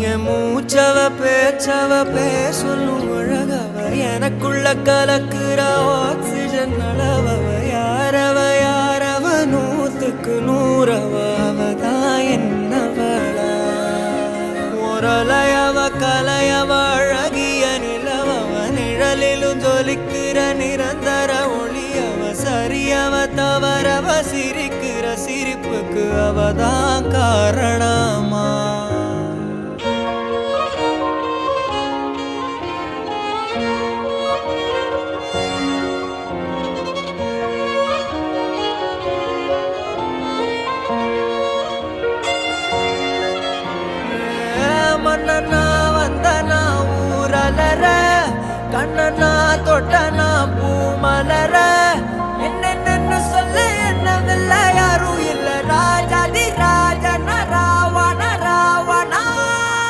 என் மூச்சவ பேச்சவ பேசொல்லும் அழகவ எனக்குள்ள கலக்குற ஆக்சிஜன் அளவவ யாரவ நூத்துக்கு நூறவ அவதான் என்னவளா ஒரலையவ கலையவ அழகிய நிலவவ நிழலிலும் ஜொலிக்கிற நிரந்தர ஒளியவ சரியவ தவறவ சிரிக்கிற சிரிப்புக்கு அவதான் காரணமா மன்னனா வந்தனா ஊரலர கண்ணனா தொட்டனா பூமலர